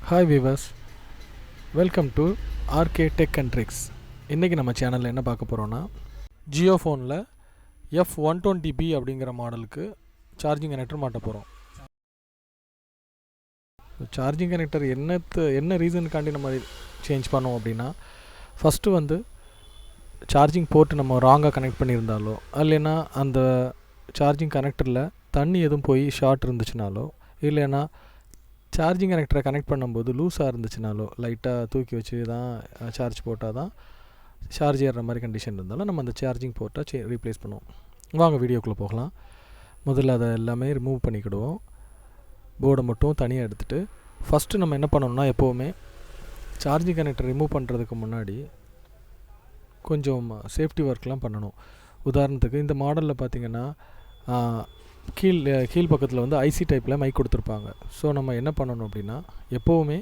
Hi viewers, welcome to RK tech and tricks. இன்றைக்கி நம்ம சேனலில் என்ன பார்க்க போகிறோன்னா, ஜியோ ஃபோனில் F120B அப்படிங்கிற மாடலுக்கு சார்ஜிங் கனெக்டர் மாட்ட போகிறோம். சார்ஜிங் கனெக்டர் என்ன ரீசனுக்காண்டி நம்ம சேஞ்ச் பண்ணோம் அப்படின்னா, ஃபஸ்ட்டு சார்ஜிங் போர்ட்டு நம்ம ராங்காக கனெக்ட் பண்ணியிருந்தாலோ, இல்லைன்னா அந்த சார்ஜிங் கனெக்டரில் தண்ணி எதுவும் போய் ஷார்ட் இருந்துச்சுனாலோ, இல்லைன்னா சார்ஜிங் கனெக்டரை கனெக்ட் பண்ணும்போது லூஸாக இருந்துச்சுனாலோ, லைட்டாக தூக்கி வச்சு தான் சார்ஜ் போட்டால் தான் சார்ஜ் ஏறுற மாதிரி கண்டிஷன் இருந்தாலும் நம்ம அந்த சார்ஜிங் போர்ட்டை ரீப்ளேஸ் பண்ணுவோம். வாங்க வீடியோக்குள்ளே போகலாம். முதல்ல அதை எல்லாமே ரிமூவ் பண்ணிக்கிடுவோம். போர்டை மட்டும் தனியாக எடுத்துகிட்டு ஃபஸ்ட்டு நம்ம என்ன பண்ணணும்னா, எப்போவுமே சார்ஜிங் கனெக்டர் ரிமூவ் பண்ணுறதுக்கு முன்னாடி கொஞ்சம் சேஃப்டி ஒர்க்லாம் பண்ணணும். உதாரணத்துக்கு இந்த மாடலில் பார்த்திங்கன்னா கீழ் பக்கத்தில் ஐசி டைப்பில் மைக் கொடுத்துருப்பாங்க. ஸோ நம்ம என்ன பண்ணணும் அப்படின்னா, எப்போவுமே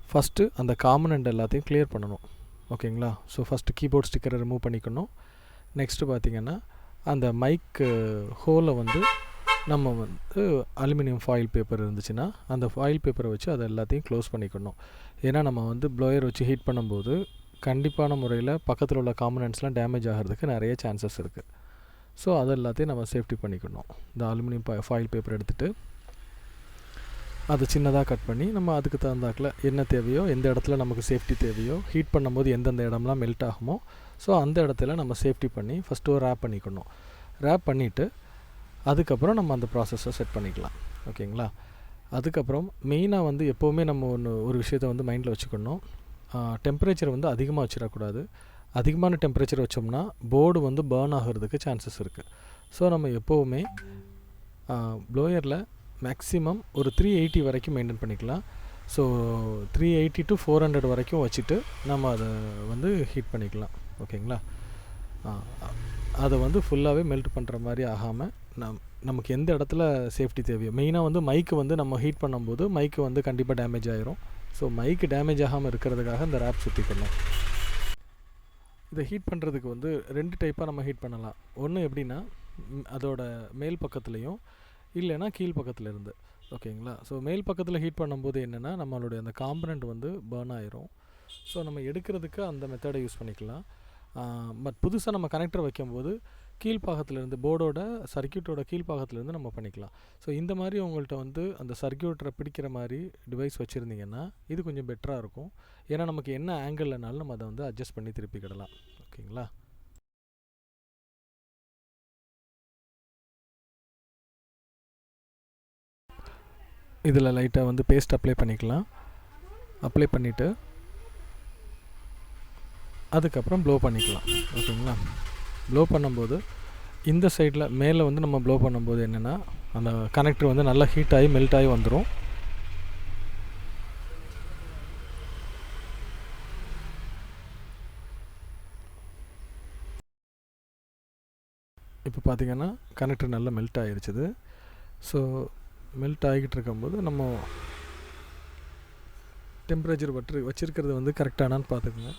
ஃபஸ்ட்டு அந்த காம்பனண்ட் எல்லாத்தையும் கிளியர் பண்ணணும். ஓகேங்களா? ஸோ ஃபஸ்ட்டு கீபோர்ட் ஸ்டிக்கரை ரிமூவ் பண்ணிக்கணும். நெக்ஸ்ட்டு பார்த்திங்கன்னா அந்த மைக்கு ஹோலை நம்ம அலுமினியம் ஃபாயில் பேப்பர் இருந்துச்சுன்னா அந்த ஃபாயில் பேப்பரை வச்சு அதை எல்லாத்தையும் க்ளோஸ் பண்ணிக்கணும். ஏன்னா நம்ம ப்ளோயர் வச்சு ஹீட் பண்ணும்போது கண்டிப்பான முறையில் பக்கத்தில் உள்ள காம்பனண்ட்ஸ்லாம் டேமேஜ் ஆகிறதுக்கு நிறைய சான்சஸ் இருக்குது. ஸோ அது எல்லாத்தையும் நம்ம சேஃப்டி பண்ணிக்கணும். இந்த அலுமினியம் ஃபாயில் பேப்பர் எடுத்துகிட்டு அதை சின்னதாக கட் பண்ணி நம்ம அதுக்கு தகுந்தாக்கில் என்ன தேவையோ, எந்த இடத்துல நமக்கு சேஃப்டி தேவையோ, ஹீட் பண்ணும்போது எந்தெந்த இடம்லாம் மெல்ட் ஆகுமோ, ஸோ அந்த இடத்துல நம்ம சேஃப்டி பண்ணி ஃபஸ்ட்டு ரேப் பண்ணிக்கணும். ரேப் பண்ணிவிட்டு அதுக்கப்புறம் நம்ம அந்த ப்ராசஸை செட் பண்ணிக்கலாம். ஓகேங்களா? அதுக்கப்புறம் மெயினாக எப்போவுமே நம்ம ஒரு விஷயத்தை மைண்டில் வச்சுக்கணும். டெம்பரேச்சர் அதிகமாக வச்சிடக்கூடாது. அதிகமான டெம்பரேச்சர் வச்சோம்னா போர்டு பர்ன் ஆகிறதுக்கு சான்சஸ் இருக்குது. ஸோ நம்ம எப்போவுமே ப்ளோயரில் மேக்ஸிமம் ஒரு 380 வரைக்கும் மெயின்டைன் பண்ணிக்கலாம். ஸோ 380 to 400 வரைக்கும் வச்சுட்டு நம்ம அதை ஹீட் பண்ணிக்கலாம். ஓகேங்களா? அதை ஃபுல்லாகவே மெல்ட் பண்ணுற மாதிரி ஆகாமல் நமக்கு எந்த இடத்துல சேஃப்டி தேவையோ, மெயினாக மைக்கு நம்ம ஹீட் பண்ணும்போது மைக்கு கண்டிப்பாக டேமேஜ் ஆகிரும். ஸோ மைக்கு டேமேஜ் ஆகாமல் இருக்கிறதுக்காக இந்த ரேப் சுற்றிக்கணும். இதை ஹீட் பண்ணுறதுக்கு 2 டைப்பாக நம்ம ஹீட் பண்ணலாம். ஒன்று எப்படின்னா, அதோட மேல் பக்கத்துலேயும் இல்லைன்னா கீழ் பக்கத்தில் இருந்து. ஓகேங்களா? ஸோ மேல் பக்கத்தில் ஹீட் பண்ணும்போது என்னென்னா, நம்மளுடைய அந்த காம்பனண்ட் பர்ன் ஆயிரும். ஸோ நம்ம எடுக்கிறதுக்கு அந்த மெத்தடை யூஸ் பண்ணிக்கலாம். பட் புதுசாக நம்ம கனெக்டர் வைக்கும்போது கீழ்ப்பாகத்துலேருந்து போர்டோட சர்க்கியூட்டோட கீழ்ப்பாகத்துலேருந்து நம்ம பண்ணிக்கலாம். ஸோ இந்த மாதிரி உங்கள்கிட்ட அந்த சர்க்கியூட்டரை பிடிக்கிற மாதிரி டிவைஸ் வச்சுருந்தீங்கன்னா இது கொஞ்சம் பெட்டராக இருக்கும். ஏன்னா நமக்கு என்ன ஆங்கிள்னாலும் நம்ம அதை அட்ஜஸ்ட் பண்ணி திருப்பிக்கிடலாம். ஓகேங்களா? இதில் லைட்டாக பேஸ்ட் அப்ளை பண்ணிக்கலாம். அப்ளை பண்ணிவிட்டு அதுக்கப்புறம் ப்ளோ பண்ணிக்கலாம். ஓகேங்களா? ப்ளோ பண்ணும்போது இந்த சைடில் மேலே நம்ம ப்ளோ பண்ணும்போது என்னென்னா, அந்த கனெக்டர் நல்லா ஹீட் ஆகி மெல்ட் ஆகி வந்துடும். இப்போ பார்த்திங்கன்னா கனெக்டர் நல்லா மெல்ட் ஆகிருச்சுது. ஸோ மெல்ட் ஆகிக்கிட்டு இருக்கும்போது நம்ம டெம்பரேச்சர் வச்சுருக்கிறது கரெக்டானான்னு பார்த்துக்குங்க.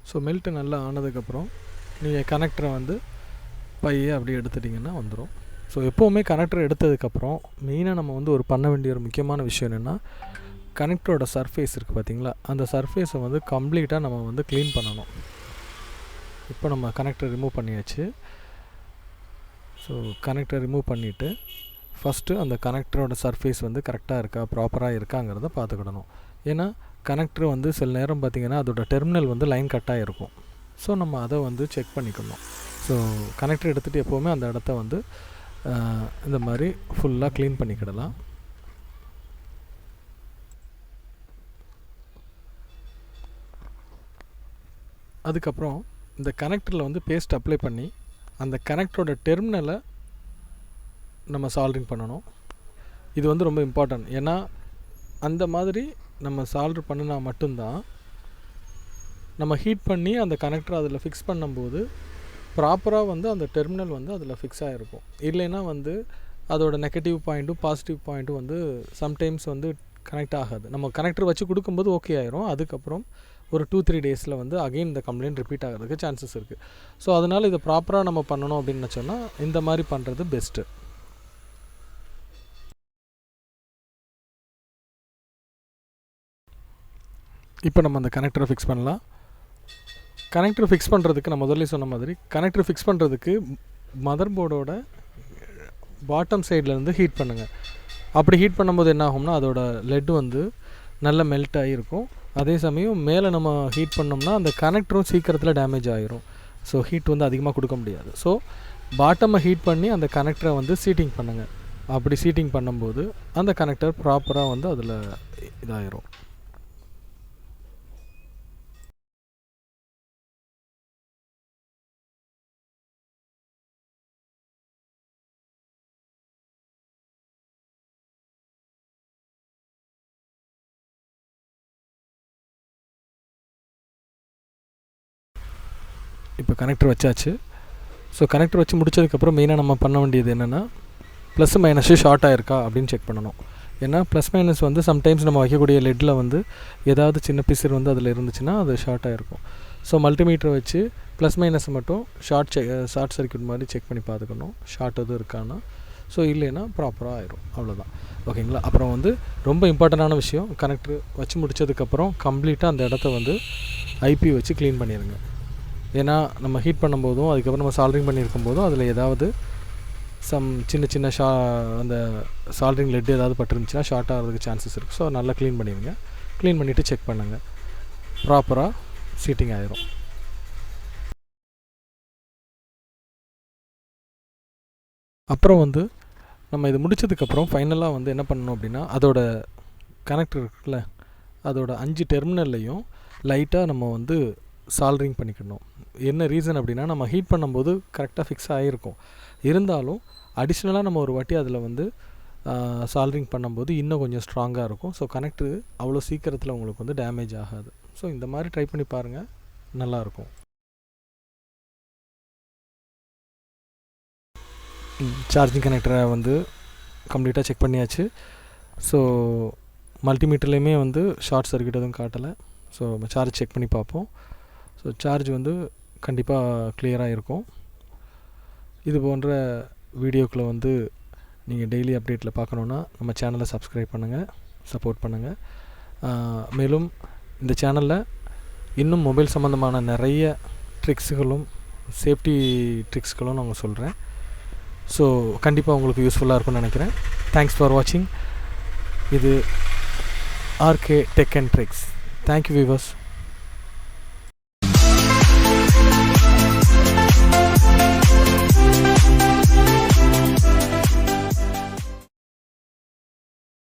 ஸோ மெல்ட்டு நல்லா ஆனதுக்கப்புறம் நீங்கள் கனெக்டரை பையே அப்படியே எடுத்துட்டிங்கன்னா வந்துடும். ஸோ எப்போவுமே கனெக்டர் எடுத்ததுக்கப்புறம் மெயினாக நம்ம ஒரு பண்ண வேண்டிய ஒரு முக்கியமான விஷயம் என்னென்னா, கனெக்டரோட சர்ஃபேஸ் இருக்குது பார்த்திங்களா, அந்த சர்ஃபேஸை கம்ப்ளீட்டாக நம்ம க்ளீன் பண்ணணும். இப்போ நம்ம கனெக்டர் ரிமூவ் பண்ணியாச்சு. ஸோ கனெக்டர் ரிமூவ் பண்ணிவிட்டு ஃபஸ்ட்டு அந்த கனெக்டரோட சர்ஃபேஸ் கரெக்டாக இருக்கா, ப்ராப்பராக இருக்காங்கிறத பார்த்துக்கிடணும். ஏன்னா கனெக்டர் சில நேரம் பார்த்திங்கன்னா அதோட டெர்மினல் லைன் கட்டாக இருக்கும். ஸோ நம்ம அதை செக் பண்ணிக்கணும். ஸோ கனெக்டர் எடுத்துகிட்டு எப்போவுமே அந்த இடத்த இந்த மாதிரி ஃபுல்லாக க்ளீன் பண்ணிக்கிடலாம். அதுக்கப்புறம் இந்த கனெக்டரில் பேஸ்ட் அப்ளை பண்ணி அந்த கனெக்டரோட டெர்மினலை நம்ம சால்ட்ரிங் பண்ணணும். இது ரொம்ப இம்பார்ட்டன்ட். ஏன்னா அந்த மாதிரி நம்ம சால்ட்ரு பண்ணினா மட்டும்தான் நம்ம ஹீட் பண்ணி அந்த கனெக்டரை அதில் ஃபிக்ஸ் பண்ணும்போது ப்ராப்பராக அந்த டெர்மினல் அதில் ஃபிக்ஸ் ஆகிருக்கும். இல்லைன்னா அதோட நெகட்டிவ் பாயிண்ட்டும் பாசிட்டிவ் பாயிண்ட்டும் சம்டைம்ஸ் கனெக்ட் ஆகாது. நம்ம கனெக்டர் வச்சு கொடுக்கும்போது ஓகே ஆயிரும். அதுக்கப்புறம் ஒரு 2-3 டேஸில் அகெயின் இந்த கம்ப்ளைண்ட் ரிப்பீட் ஆகிறதுக்கு சான்சஸ் இருக்குது. ஸோ அதனால் இதை ப்ராப்பராக நம்ம பண்ணணும் அப்படின்னு நினச்சோன்னா இந்த மாதிரி பண்ணுறது பெஸ்ட்டு. இப்போ நம்ம அந்த கனெக்டரை ஃபிக்ஸ் பண்ணலாம். கனெக்டர் ஃபிக்ஸ் பண்ணுறதுக்கு நான் முதல்ல சொன்ன மாதிரி கனெக்டர் ஃபிக்ஸ் பண்ணுறதுக்கு மதர் போர்டோட பாட்டம் சைட்லேருந்து ஹீட் பண்ணுங்கள். அப்படி ஹீட் பண்ணும்போது என்ன ஆகும்னா அதோட லெட் வந்து நல்ல மெல்ட் ஆகிருக்கும். அதே சமயம் மேலே நம்ம ஹீட் பண்ணோம்னா அந்த கனெக்டரும் சீக்கிரத்தில் டேமேஜ் ஆகிரும். ஸோ ஹீட் வந்து அதிகமாக கொடுக்க முடியாது. ஸோ பாட்டமை ஹீட் பண்ணி அந்த கனெக்டரை வந்து சீட்டிங் பண்ணுங்கள். அப்படி சீட்டிங் பண்ணும்போது அந்த கனெக்டர் ப்ராப்பராக வந்து அதில் இதாகிரும். இப்போ கனெக்டர் வச்சாச்சு. ஸோ கனெக்டர் வச்சு முடிச்சதுக்கப்புறம் மெயினாக நம்ம பண்ண வேண்டியது என்னென்னா ப்ளஸ் மைனஸு ஷார்ட் ஆகிருக்கா அப்படின்னு செக் பண்ணணும். ஏன்னா ப்ளஸ் மைனஸ் வந்து சம்டைம்ஸ் நம்ம வைக்கக்கூடிய லெட்டில் வந்து ஏதாவது சின்ன பிசர் வந்து அதில் இருந்துச்சுன்னா அது ஷார்ட் ஆகிருக்கும். ஸோ மல்டிமீட்டரை வச்சு ப்ளஸ் மைனஸ் மட்டும் ஷார்ட் சர்க்யூட் மாதிரி செக் பண்ணி பார்த்துக்கணும், ஷார்ட் எதுவும் இருக்கான்னா. ஸோ இல்லைன்னா ப்ராப்பராக ஆயிரும், அவ்வளோதான். ஓகேங்களா. அப்புறம் வந்து ரொம்ப இம்பார்ட்டண்டான விஷயம், கனெக்டர் வச்சு முடித்ததுக்கப்புறம் கம்ப்ளீட்டாக அந்த இடத்த வந்து ஐபி வச்சு க்ளீன் பண்ணிடுங்க. ஏன்னா நம்ம ஹீட் பண்ணும்போதும் அதுக்கப்புறம் நம்ம சால்ட்ரிங் பண்ணியிருக்கும் போதும் அதில் ஏதாவது சின்ன சின்ன அந்த சால்ட்ரிங் லெட் ஏதாவது பட்டுருந்துச்சுன்னா ஷார்ட் ஆகிறதுக்கு சான்சஸ் இருக்குது. ஸோ நல்லா க்ளீன் பண்ணிடுங்க. க்ளீன் பண்ணிவிட்டு செக் பண்ணுங்கள், ப்ராப்பராக சீட்டிங் ஆயிரும். அப்புறம் வந்து நம்ம இது முடித்ததுக்கப்புறம் ஃபைனலாக வந்து என்ன பண்ணணும் அப்படின்னா அதோட கனெக்டர் இருக்குல்ல, அதோட 5 டெர்மினல்லையும் லைட்டாக நம்ம வந்து சால்ட்ரிங் பண்ணிக்கணும். என்ன ரீசன் அப்படின்னா நம்ம ஹீட் பண்ணும்போது கரெக்டாக ஃபிக்ஸ் ஆகிருக்கும், இருந்தாலும் அடிஷ்னலாக நம்ம ஒரு வாட்டி அதில் வந்து சால்ட்ரிங் பண்ணும்போது இன்னும் கொஞ்சம் ஸ்ட்ராங்காக இருக்கும். ஸோ கனெக்டர் அவ்வளோ சீக்கிரத்தில் உங்களுக்கு வந்து டேமேஜ் ஆகாது. ஸோ இந்த மாதிரி ட்ரை பண்ணி பாருங்கள், நல்லாயிருக்கும். சார்ஜிங் கனெக்டரை வந்து கம்ப்ளீட்டாக செக் பண்ணியாச்சு. ஸோ மல்டிமீட்டர்லேயுமே வந்து ஷார்ட் சர்க்யூட் எதுவும் காட்டலை. ஸோ சார்ஜ் செக் பண்ணி பார்ப்போம். ஸோ சார்ஜ் வந்து கண்டிப்பாக கிளியராக இருக்கும். இது போன்ற வீடியோக்களை வந்து நீங்கள் டெய்லி அப்டேட்டில் பார்க்கணுன்னா நம்ம சேனலை சப்ஸ்கிரைப் பண்ணுங்கள், சப்போர்ட் பண்ணுங்கள். மேலும் இந்த சேனலில் இன்னும் மொபைல் சம்மந்தமான நிறைய ட்ரிக்ஸுகளும் சேஃப்டி ட்ரிக்ஸ்களும் நாங்கள் சொல்கிறேன். ஸோ கண்டிப்பாக உங்களுக்கு யூஸ்ஃபுல்லாக இருக்கும்னு நினைக்கிறேன். தேங்க்ஸ் ஃபார் வாட்சிங். இது RK tech and tricks. Thank you viewers.